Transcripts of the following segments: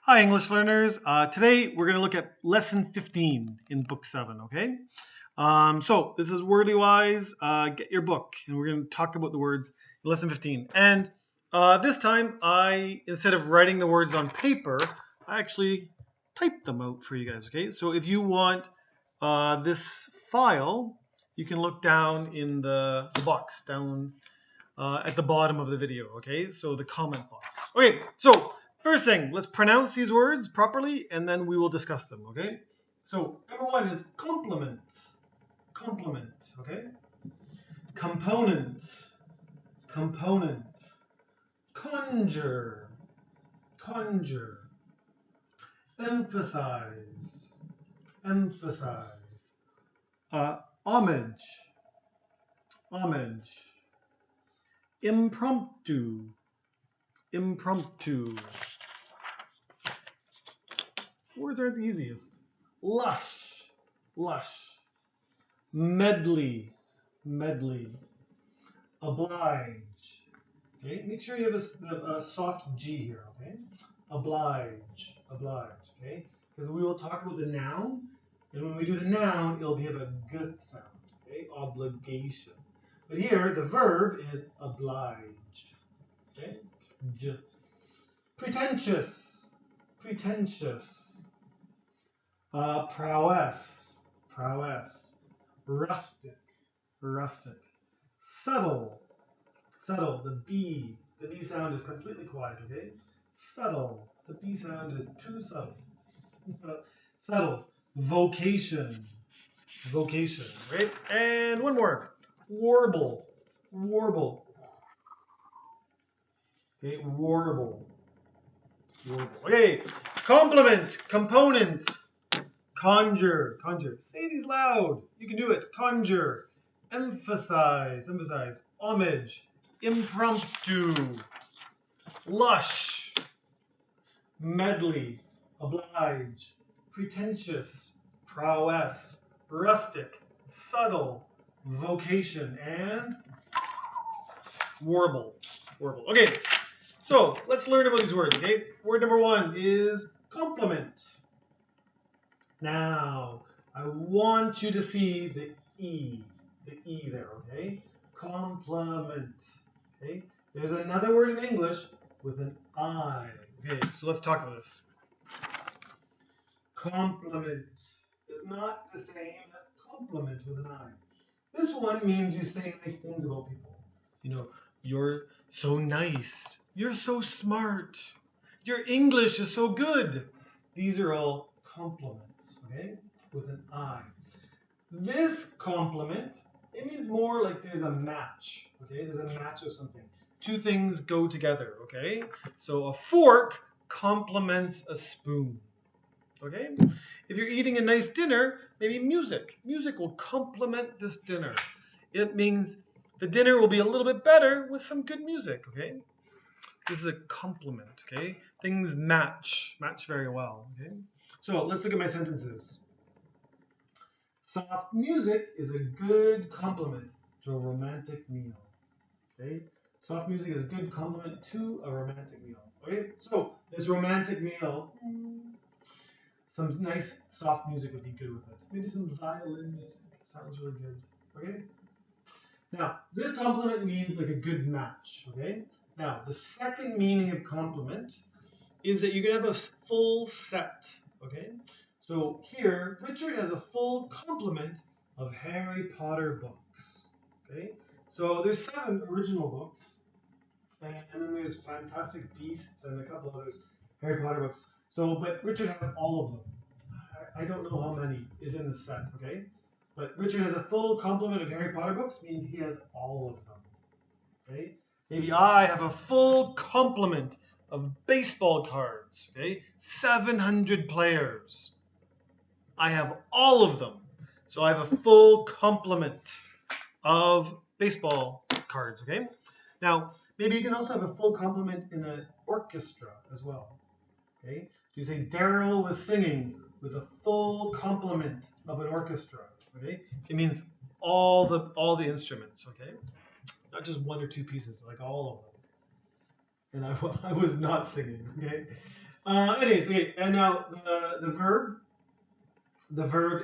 Hi, English learners. Today we're going to look at lesson 15 in book 7, okay? So this is Wordly Wise. Get your book, and we're going to talk about the words in lesson 15. And this time, instead of writing the words on paper, I actually typed them out for you guys, okay? So if you want this file, you can look down in the box down at the bottom of the video, okay? So the comment box. Okay, so first thing, let's pronounce these words properly and then we will discuss them, okay? So number one is complement, complement, okay? Component, component. Conjure, conjure. Emphasize, emphasize. Homage, homage. Impromptu, impromptu. Words aren't the easiest. Lush, lush. Medley, medley. Oblige. Okay, make sure you have a soft G here, okay? Oblige, oblige, okay? Because we will talk about the noun, and when we do the noun, it'll have a good sound, okay? Obligation. But here, the verb is oblige, okay? Pretentious, pretentious. Prowess, prowess. Rustic, rustic. Subtle, subtle. The B sound is completely quiet, okay? Subtle. The B sound is too subtle. Subtle. Vocation, vocation, right? And one more. Warble, warble. Okay, warble, warble. Okay, complement, component. Conjure, conjure. Say these loud. You can do it. Conjure. Emphasize, emphasize. Homage. Impromptu. Lush. Medley. Oblige. Pretentious. Prowess. Rustic. Subtle. Vocation. And warble. Warble. Okay, so let's learn about these words. Okay, word number one is complement. Now, I want you to see the E there, okay? Complement, okay? There's another word in English with an I. Okay, so let's talk about this. Compliment is not the same as compliment with an I. This one means you say nice things about people. You know, you're so nice. You're so smart. Your English is so good. These are all compliments, okay, with an I. This compliment, it means more like there's a match, okay? There's a match of something. Two things go together, okay? So a fork complements a spoon, okay? If you're eating a nice dinner, maybe music. Music will complement this dinner. It means the dinner will be a little bit better with some good music, okay? This is a compliment, okay? Things match very well, okay? So let's look at my sentences. Soft music is a good complement to a romantic meal. Okay? Soft music is a good complement to a romantic meal. Okay? So this romantic meal, some nice soft music would be good with it. Maybe some violin music. Sounds really good. Okay? Now, this complement means like a good match. Okay? Now, the second meaning of complement is that you can have a full set. Okay, so here Richard has a full complement of Harry Potter books. Okay, so there's 7 original books, and then there's Fantastic Beasts and a couple others Harry Potter books. So, but Richard has all of them. I don't know how many is in the set. Okay, but Richard has a full complement of Harry Potter books means he has all of them. Okay, maybe I have a full complement of baseball cards, okay? 700 players. I have all of them. So I have a full complement of baseball cards, okay? Now, maybe you can also have a full complement in an orchestra as well, okay? So you say Daryl was singing with a full complement of an orchestra, okay? It means all the instruments, okay? Not just 1 or 2 pieces, like all of them. And I was not singing, okay? Anyways, okay, and now the verb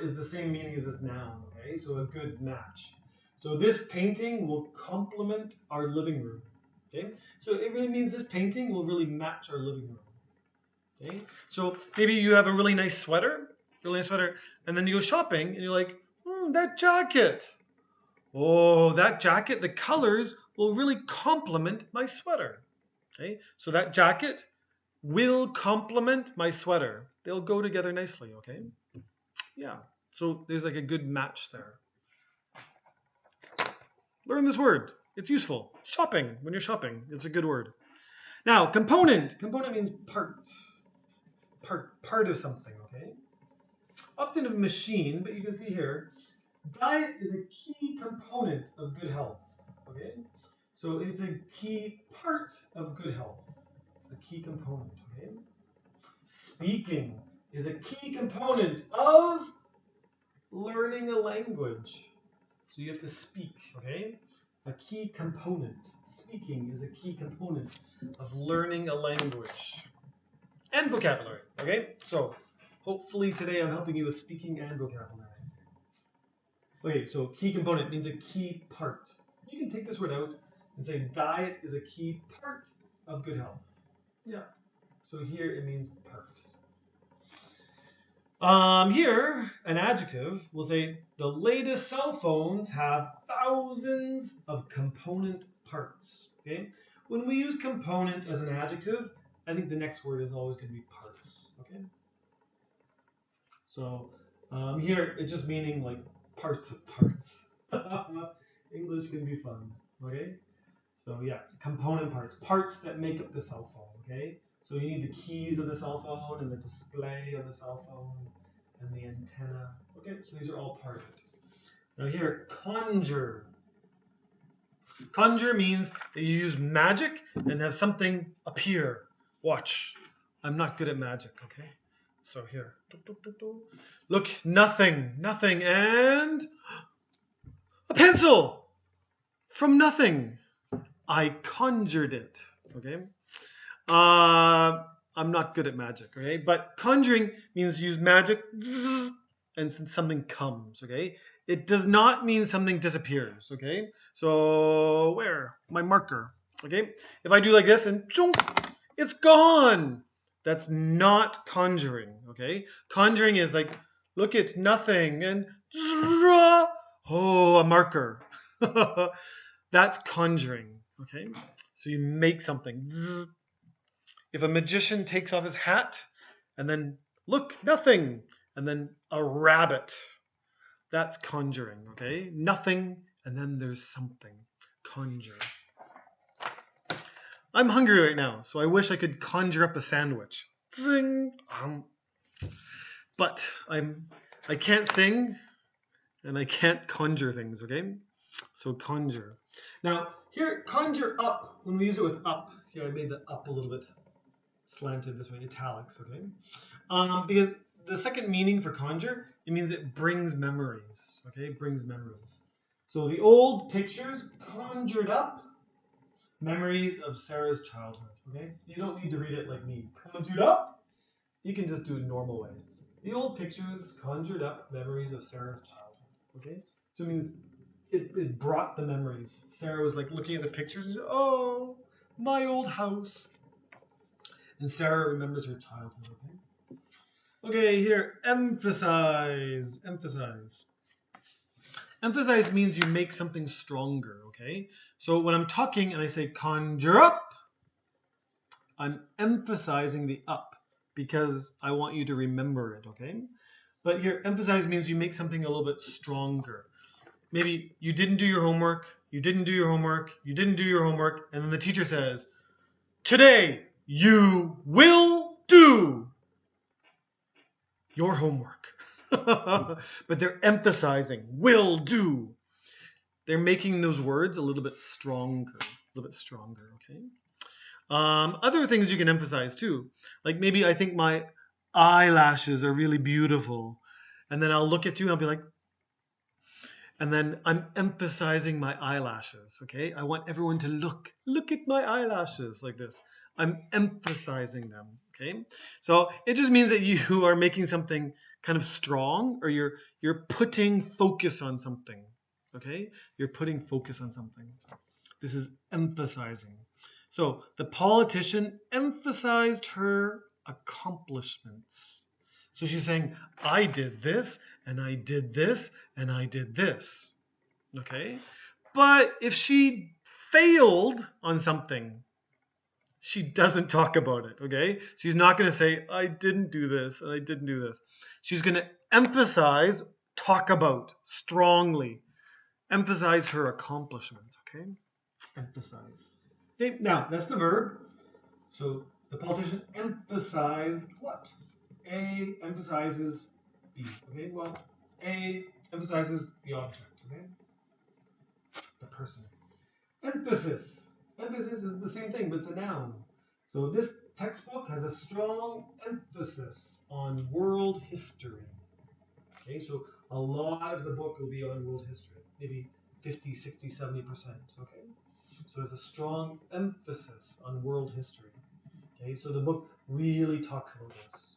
is the same meaning as this noun, okay? So a good match. So this painting will complement our living room, okay? So it really means this painting will really match our living room, okay? So maybe you have a really nice sweater, and then you go shopping and you're like, that jacket. Oh, that jacket, the colors will really complement my sweater, okay? So that jacket will complement my sweater. They'll go together nicely, okay? Yeah, so there's like a good match there. Learn this word. It's useful. Shopping, when you're shopping, it's a good word. Now, component. Component means part of something, okay? Often a machine, but you can see here, diet is a key component of good health, okay? So it's a key part of good health, a key component, okay? Speaking is a key component of learning a language. So you have to speak, okay? A key component. Speaking is a key component of learning a language. And vocabulary, okay? So hopefully today I'm helping you with speaking and vocabulary. Okay, so key component means a key part. You can take this word out and say diet is a key part of good health. Yeah, so here it means part. Here, an adjective will say the latest cell phones have thousands of component parts. Okay, when we use component as an adjective, I think the next word is always going to be parts. Okay, so here it's just meaning like parts of parts. English can be fun. Okay, so yeah, component parts that make up the cell phone. Okay. So you need the keys of the cell phone and the display of the cell phone and the antenna. Okay, so these are all part of it. Now here, conjure. Conjure means that you use magic and have something appear. Watch, I'm not good at magic, okay? So here, look, nothing, and a pencil from nothing. I conjured it, okay? I'm not good at magic, okay? But conjuring means use magic and something comes, okay? It does not mean something disappears, okay? So where? My marker, okay? If I do like this and it's gone. That's not conjuring, okay? Conjuring is like, look at nothing and oh, a marker. That's conjuring, okay? So you make something. If a magician takes off his hat and then, look, nothing, and then a rabbit, that's conjuring, okay? Nothing, and then there's something. Conjure. I'm hungry right now, so I wish I could conjure up a sandwich. Zing! But I can't sing, and I can't conjure things, okay? So conjure. Now, here, conjure up, when we use it with up, here I made the up a little bit slanted this way, italics, okay? Because the second meaning for conjure, it means it brings memories, okay? Brings memories. So the old pictures conjured up memories of Sarah's childhood, okay? You don't need to read it like me. Conjured up, you can just do it normal way. The old pictures conjured up memories of Sarah's childhood, okay? So it means it brought the memories. Sarah was like looking at the pictures and said, oh, my old house. And Sarah remembers her childhood, okay? Okay, here, emphasize, emphasize. Emphasize means you make something stronger, okay? So when I'm talking and I say conjure up, I'm emphasizing the up because I want you to remember it, okay? But here, emphasize means you make something a little bit stronger. Maybe you didn't do your homework, you didn't do your homework, you didn't do your homework, and then the teacher says, today, you will do your homework. But they're emphasizing will do. They're making those words a little bit stronger, okay? Other things you can emphasize too. Like maybe I think my eyelashes are really beautiful. And then I'll look at you and I'll be like, and then I'm emphasizing my eyelashes, okay? I want everyone to look at my eyelashes like this. I'm emphasizing them. Okay, so it just means that you are making something kind of strong, or you're putting focus on something. Okay, you're putting focus on something. This is emphasizing. So the politician emphasized her accomplishments. So she's saying, I did this, and I did this, and I did this. Okay? But if she failed on something, she doesn't talk about it. Okay? She's not going to say, I didn't do this, and I didn't do this. She's going to emphasize, talk about strongly. Emphasize her accomplishments. Okay? Emphasize. Okay, now that's the verb. So the politician emphasized what? A emphasizes B. Okay, well, A emphasizes the object. Okay, the person. Emphasis. Emphasis is the same thing, but it's a noun. So this textbook has a strong emphasis on world history. Okay, so a lot of the book will be on world history, maybe 50, 60, 70%. Okay. So there's a strong emphasis on world history. Okay, so the book really talks about this.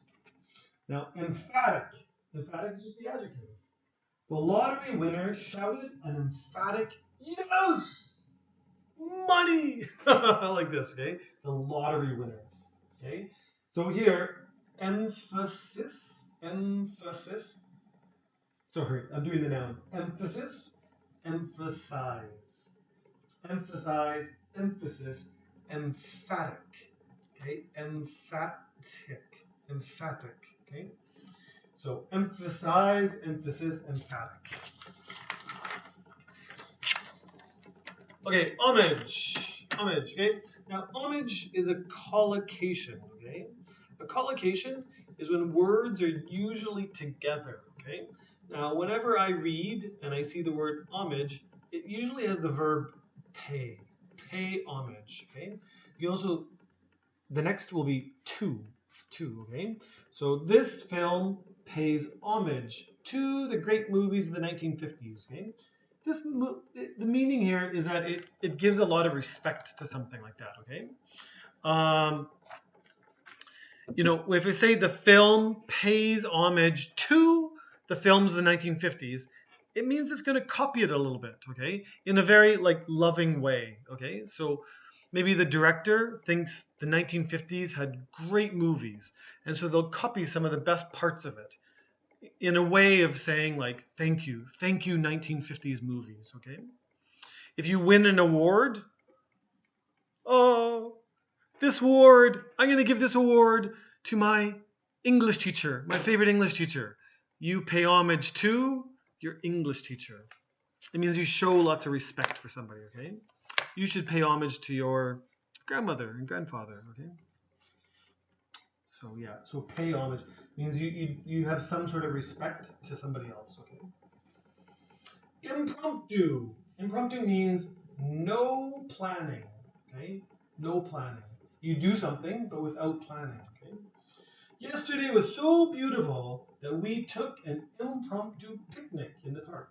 Now, emphatic. Emphatic is just the adjective. The lottery winner shouted an emphatic yes! Money! Like this, okay? The lottery winner. Okay? So here, emphasis. Sorry, I'm doing the noun. Emphasis, emphasize. Emphasize, emphasis, emphatic. Okay, emphatic. Okay, so emphasize, emphasis, emphatic. Okay, homage. Okay, now homage is a collocation. Okay, a collocation is when words are usually together. Okay, now whenever I read and I see the word homage, it usually has the verb pay homage. Okay, you also, the next will be to. Okay, so this film pays homage to the great movies of the 1950s. Okay, the meaning here is that it gives a lot of respect to something like that. Okay, you know, if I say the film pays homage to the films of the 1950s, it means it's going to copy it a little bit, okay, in a very like loving way. Okay, so maybe the director thinks the 1950s had great movies, and so they'll copy some of the best parts of it in a way of saying like, thank you 1950s movies. Okay, if you win an award, oh, this award, I'm going to give this award to my English teacher, my favorite English teacher. You pay homage to your English teacher. It means you show lots of respect for somebody. Okay, you should pay homage to your grandmother and grandfather. Okay, so yeah, so pay homage means you have some sort of respect to somebody else. Okay, impromptu. Impromptu means no planning. Okay, no planning. You do something but without planning. Okay, yesterday was so beautiful that we took an impromptu picnic in the park.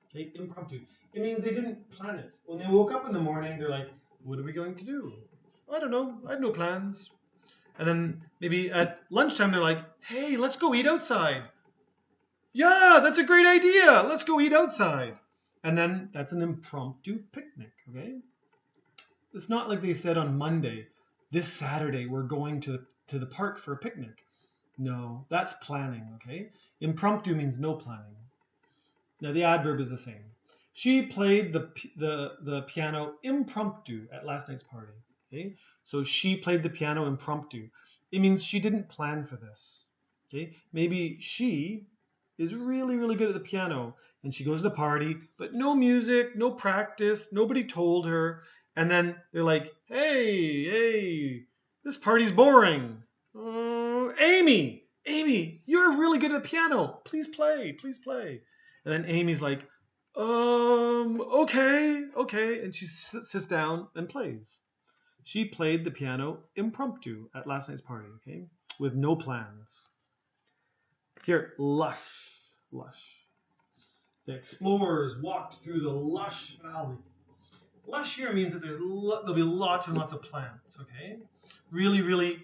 Okay, impromptu. It means they didn't plan it. When they woke up in the morning, they're like, what are we going to do? I don't know. I have no plans. And then maybe at lunchtime, they're like, hey, let's go eat outside. Yeah, that's a great idea. Let's go eat outside. And then that's an impromptu picnic, okay? It's not like they said on Monday, this Saturday, we're going to the park for a picnic. No, that's planning, okay? Impromptu means no planning. Now the adverb is the same. She played the piano impromptu at last night's party. Okay, so she played the piano impromptu. It means she didn't plan for this. Okay, maybe she is really, really good at the piano and she goes to the party, but no music, no practice, nobody told her. And then they're like, hey, this party's boring. Amy, you're really good at the piano. Please play. And then Amy's like, okay. And she sits down and plays. She played the piano impromptu at last night's party, okay, with no plans. Here, lush. The explorers walked through the lush valley. Lush here means that there'll be lots and lots of plants, okay? really, really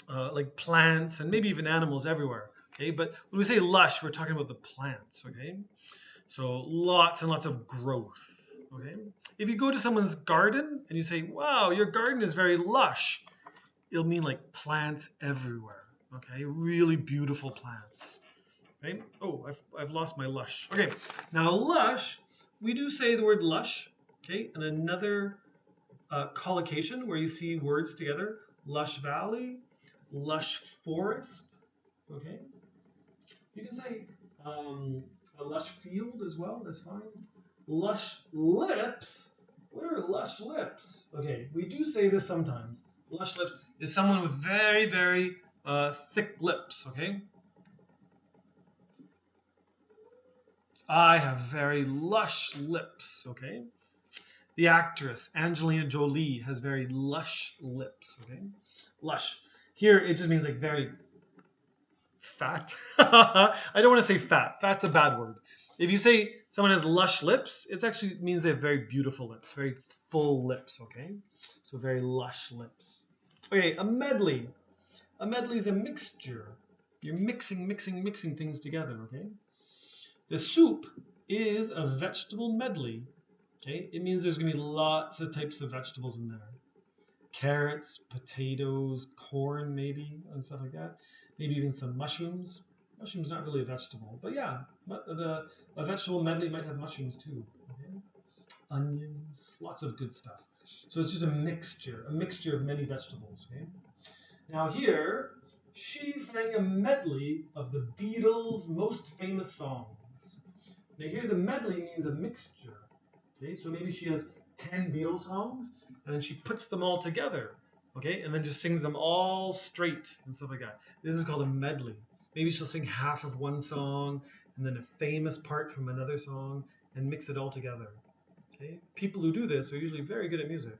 like plants and maybe even animals everywhere. Okay, but when we say lush, we're talking about the plants. Okay, so lots and lots of growth. Okay, if you go to someone's garden and you say, "Wow, your garden is very lush," it'll mean like plants everywhere. Okay, really beautiful plants. Okay. Oh, I've lost my lush. Okay, now lush, we do say the word lush. Okay, and another collocation where you see words together: lush valley, lush forest. Okay, you can say a lush field as well. That's fine. Lush lips. What are lush lips? Okay, we do say this sometimes. Lush lips is someone with very, very thick lips. Okay. I have very lush lips. Okay. The actress Angelina Jolie has very lush lips. Okay. Lush. Here it just means like very fat. I don't want to say fat. Fat's a bad word. If you say someone has lush lips, it actually means they have very beautiful lips, very full lips, okay? So very lush lips. Okay, a medley. A medley is a mixture. You're mixing things together, okay? The soup is a vegetable medley, okay? It means there's going to be lots of types of vegetables in there. Carrots, potatoes, corn maybe, and stuff like that. Maybe even some mushrooms. Mushrooms not really a vegetable, but yeah, a vegetable medley might have mushrooms too. Okay? Onions, lots of good stuff. So it's just a mixture of many vegetables. Okay? Now here, she sang a medley of the Beatles' most famous songs. Now here the medley means a mixture. Okay, so maybe she has 10 Beatles songs, and then she puts them all together. Okay, and then just sings them all straight and stuff like that. This is called a medley. Maybe she'll sing half of one song and then a famous part from another song and mix it all together. Okay, people who do this are usually very good at music.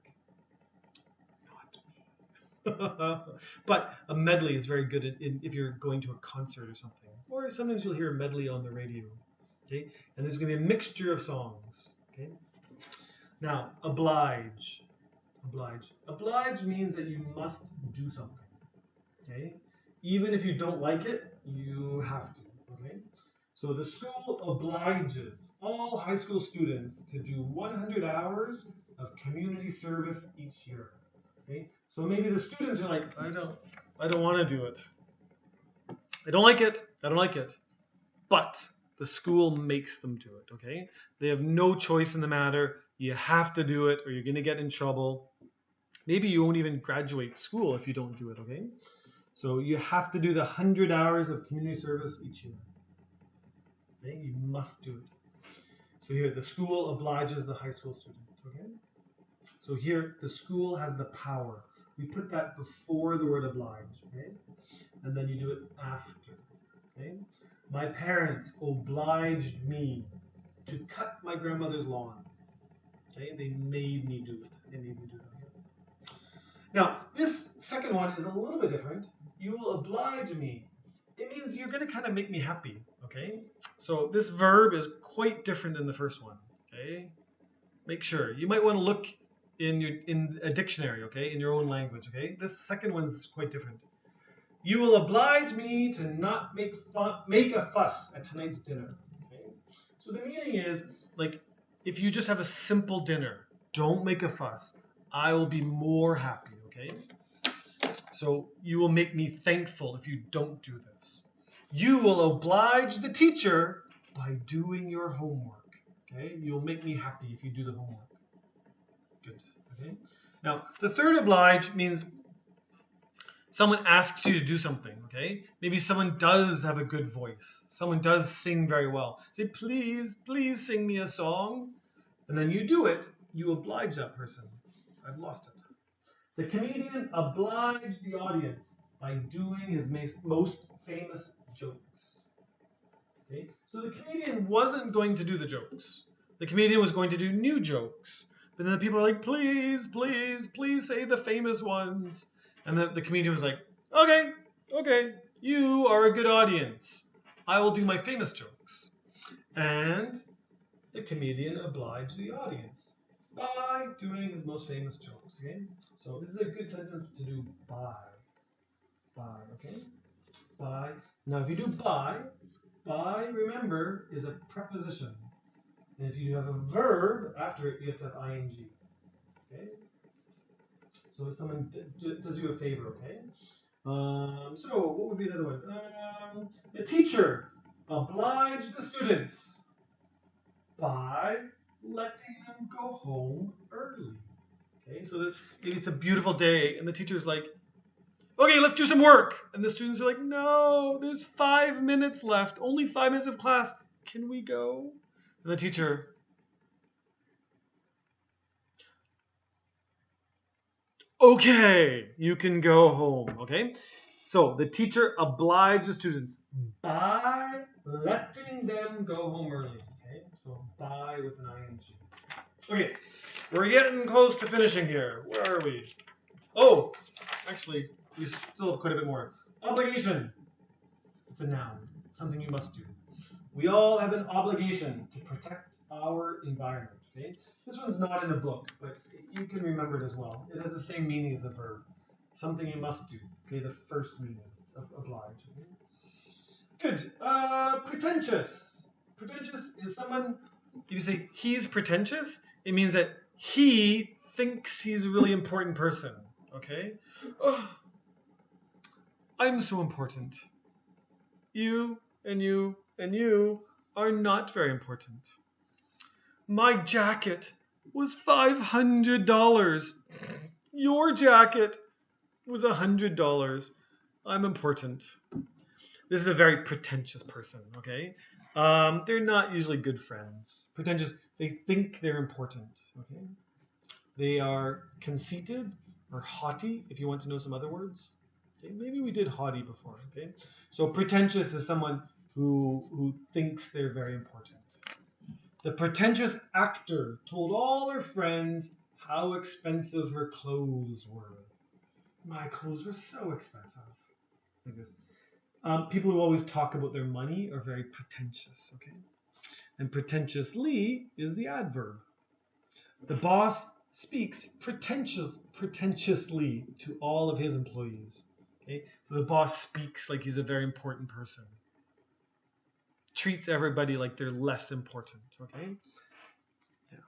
Not me. But a medley is very good if you're going to a concert or something. Or sometimes you'll hear a medley on the radio. Okay, and there's going to be a mixture of songs. Okay, now oblige. Oblige. Oblige means that you must do something. Okay? Even if you don't like it, you have to. Okay? So the school obliges all high school students to do 100 hours of community service each year. Okay? So maybe the students are like, I don't want to do it. I don't like it. I don't like it. But the school makes them do it. Okay? They have no choice in the matter. You have to do it or you're going to get in trouble. Maybe you won't even graduate school if you don't do it, okay? So you have to do the 100 hours of community service each year. Okay? You must do it. So here, the school obliges the high school student, okay? So here, the school has the power. We put that before the word oblige, okay? And then you do it after, okay? My parents obliged me to cut my grandmother's lawn. Okay? They made me do it. They made me do it. Now, this second one is a little bit different. You will oblige me. It means you're going to kind of make me happy, okay? So this verb is quite different than the first one, okay? Make sure. You might want to look in a dictionary, okay, in your own language, okay? This second one's quite different. You will oblige me to not make a fuss at tonight's dinner, okay? So the meaning is, like, if you just have a simple dinner, don't make a fuss. I will be more happy, okay? So you will make me thankful if you don't do this. You will oblige the teacher by doing your homework, okay? You'll make me happy if you do the homework. Good, okay? Now, the third oblige means someone asks you to do something, okay? Maybe someone does have a good voice. Someone does sing very well. Say, please sing me a song. And then you do it. You oblige that person. I've lost it. The comedian obliged the audience by doing his most famous jokes. Okay? So the comedian wasn't going to do the jokes. The comedian was going to do new jokes. But then the people are like, please say the famous ones. And the comedian was like, okay, you are a good audience. I will do my famous jokes. And the comedian obliged the audience. by doing his most famous jokes. Okay, so this is a good sentence to do by. By, okay? By. Now, if you do by, remember, is a preposition. And if you have a verb after it, you have to have ing. Okay? So if someone does you a favor, okay? So what would be another one? The teacher obliged the students by letting them go home early. Okay, so that maybe it's a beautiful day and the teacher's like, okay, let's do some work. And the students are like, no, there's 5 minutes left, only 5 minutes of class. Can we go? And the teacher, okay, you can go home. Okay, so the teacher obliged the students by letting them go home early. Okay, so by with an ing. Okay, we're getting close to finishing here. Where are we? Oh, actually, we still have quite a bit more. Obligation. It's a noun, something you must do. We all have an obligation to protect our environment. Okay, this one's not in the book, but you can remember it as well. It has the same meaning as the verb. Something you must do. Okay, the first meaning of oblige. Okay? Good. Pretentious. Pretentious is someone. If you say he's pretentious, it means that he thinks he's a really important person. Okay. Oh, I'm so important. You and you and you are not very important. My jacket was $500. Your jacket was $100. I'm important. This is a very pretentious person, okay? They're not usually good friends. Pretentious, they think they're important, okay? They are conceited or haughty, if you want to know some other words. Okay, maybe we did haughty before, okay? So pretentious is someone who thinks they're very important. The pretentious actor told all her friends how expensive her clothes were. My clothes were so expensive. Like this. People who always talk about their money are very pretentious, okay? And pretentiously is the adverb. The boss speaks pretentiously to all of his employees. Okay? So the boss speaks like he's a very important person. Treats everybody like they're less important, okay? Yeah.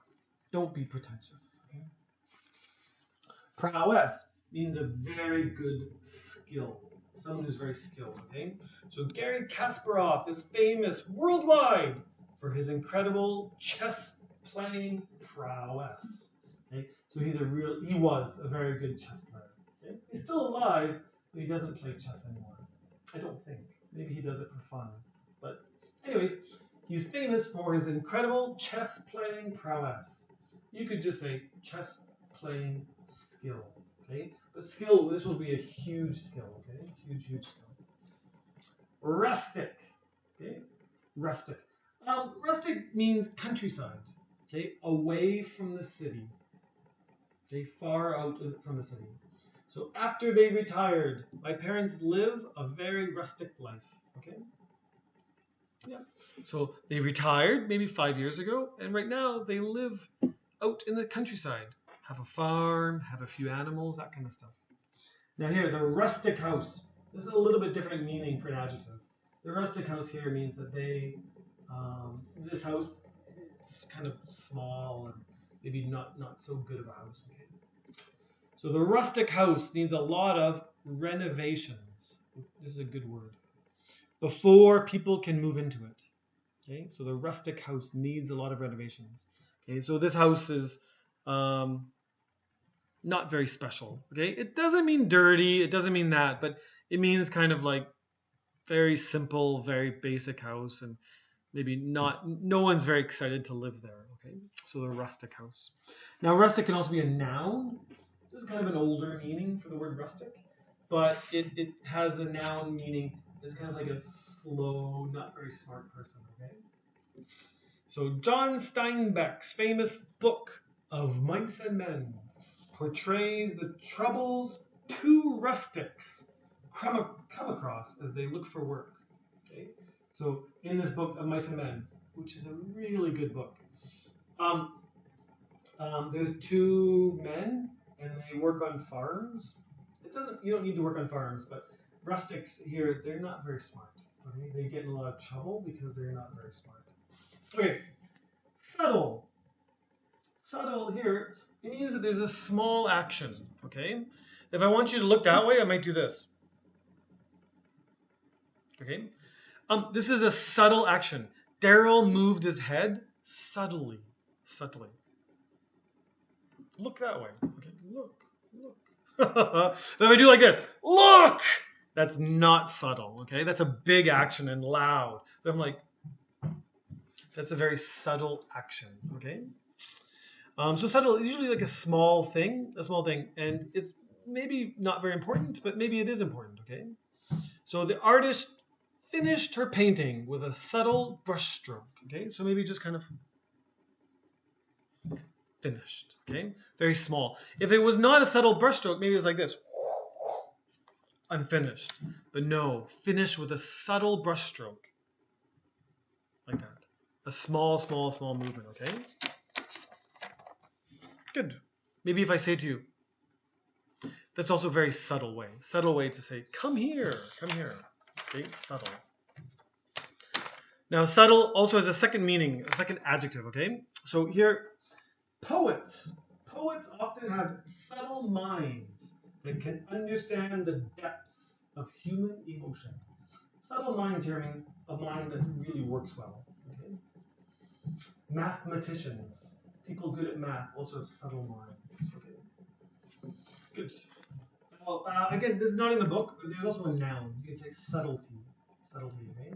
Don't be pretentious, okay? Prowess means a very good skill. Someone who's very skilled, okay? So Garry Kasparov is famous worldwide for his incredible chess playing prowess. Okay? So he was a very good chess player. Okay? He's still alive, but he doesn't play chess anymore. I don't think. Maybe he does it for fun. But anyways, he's famous for his incredible chess playing prowess. You could just say chess playing skill. Okay? But skill, this will be a huge skill, okay? Huge skill. Rustic. Okay? Rustic. Rustic means countryside. Okay? Away from the city. Okay? Far out from the city. So after they retired, my parents live a very rustic life. Okay? Yeah. So they retired maybe 5 years ago, and right now they live out in the countryside. Have a farm, have a few animals, that kind of stuff. Now here, the rustic house. This is a little bit different meaning for an adjective. The rustic house here means that this house, it's kind of small and maybe not so good of a house. Okay? So the rustic house needs a lot of renovations. This is a good word. Before people can move into it. Okay, so the rustic house needs a lot of renovations. Okay, so this house is not very special. Okay, it doesn't mean dirty, it doesn't mean that, but it means kind of like very simple, very basic house, and maybe no one's very excited to live there. Okay, so the rustic house. Now rustic can also be a noun. This is kind of an older meaning for the word rustic, but it has a noun meaning. It's kind of like a slow, not very smart person. Okay. So John Steinbeck's famous book of Mice and Men portrays the troubles two rustics come across as they look for work. Okay? So in this book of Mice and Men, which is a really good book, There's two men and they work on farms. You don't need to work on farms, but rustics here, they're not very smart. Okay, they get in a lot of trouble because they're not very smart. Okay, subtle. Subtle here, it means that there's a small action. Okay, if I want you to look that way, I might do this. Okay, this is a subtle action. Daryl moved his head subtly. Look that way. Okay, look. Then if I do like this, look! That's not subtle, okay? That's a big action and loud. But I'm like, that's a very subtle action, okay? So subtle is usually like a small thing, and it's maybe not very important, but maybe it is important, okay? So the artist finished her painting with a subtle brushstroke, okay? So maybe just kind of finished, okay? Very small. If it was not a subtle brushstroke, maybe it was like this, unfinished. But no, finished with a subtle brushstroke, like that. A small movement, okay? Good. Maybe if I say to you, that's also a very subtle way to say, come here, okay, subtle. Now, subtle also has a second meaning, a second adjective, okay? So here, poets often have subtle minds that can understand the depths of human emotion. Subtle minds here means a mind that really works well. Okay? Mathematicians, people good at math, also have subtle minds. Okay? Good. Well, again, this is not in the book, but there's also a noun. You can say subtlety. Okay?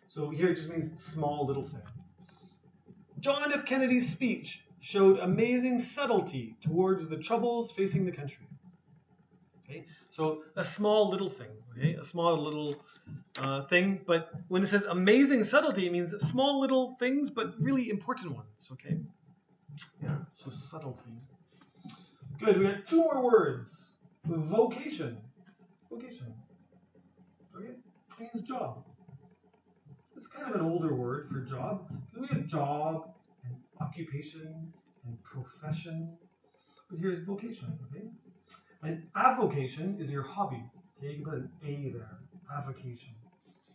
So here it just means small little thing. John F. Kennedy's speech showed amazing subtlety towards the troubles facing the country. Okay, so a small little thing, okay, a small little thing, but when it says amazing subtlety, it means small little things, but really important ones, okay? Yeah, so subtlety. Good, we got two more words. Vocation. Okay, it means job. It's kind of an older word for job. We have job, and occupation, and profession. But here's vocation, okay? And avocation is your hobby. Okay, you can put an A there, avocation.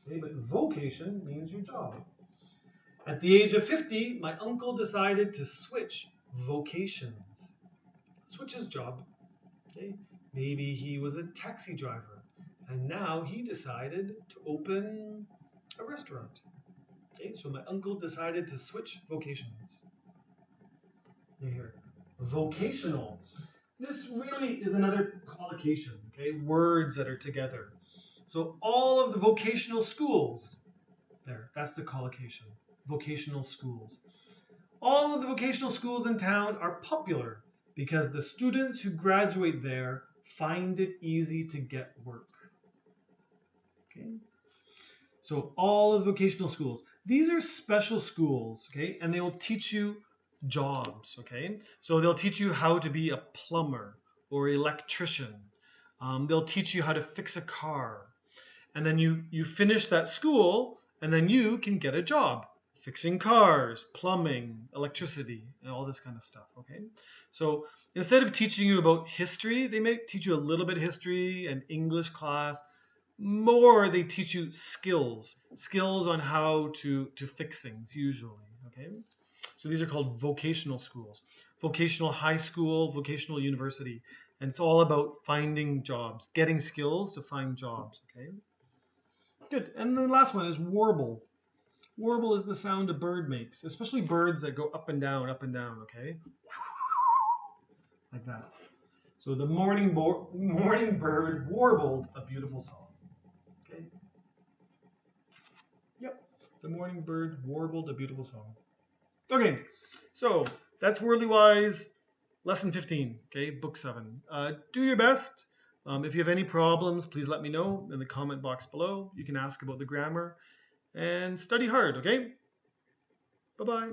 Okay, but vocation means your job. At the age of 50, my uncle decided to switch vocations. Switch his job. Okay, maybe he was a taxi driver, and now he decided to open a restaurant. Okay, so my uncle decided to switch vocations. Here, vocational. This really is another collocation, okay? Words that are together. So all of the vocational schools, there, that's the collocation, vocational schools. All of the vocational schools in town are popular because the students who graduate there find it easy to get work. Okay? So all of the vocational schools. These are special schools, okay? And they will teach you jobs, okay? So they'll teach you how to be a plumber or electrician. They'll teach you how to fix a car. And then you finish that school and then you can get a job fixing cars, plumbing, electricity, and all this kind of stuff, okay? So instead of teaching you about history, they may teach you a little bit of history and English class. More, they teach you skills on how to fix things usually, okay? So these are called vocational schools. Vocational high school, vocational university. And it's all about finding jobs, getting skills to find jobs, okay? Good. And the last one is warble. Warble is the sound a bird makes, especially birds that go up and down, okay? Like that. So the morning bird warbled a beautiful song. Okay? Yep. The morning bird warbled a beautiful song. Okay, so that's Worldly Wise, lesson 15, okay, book 7. Do your best. If you have any problems, please let me know in the comment box below. You can ask about the grammar and study hard, okay? Bye-bye.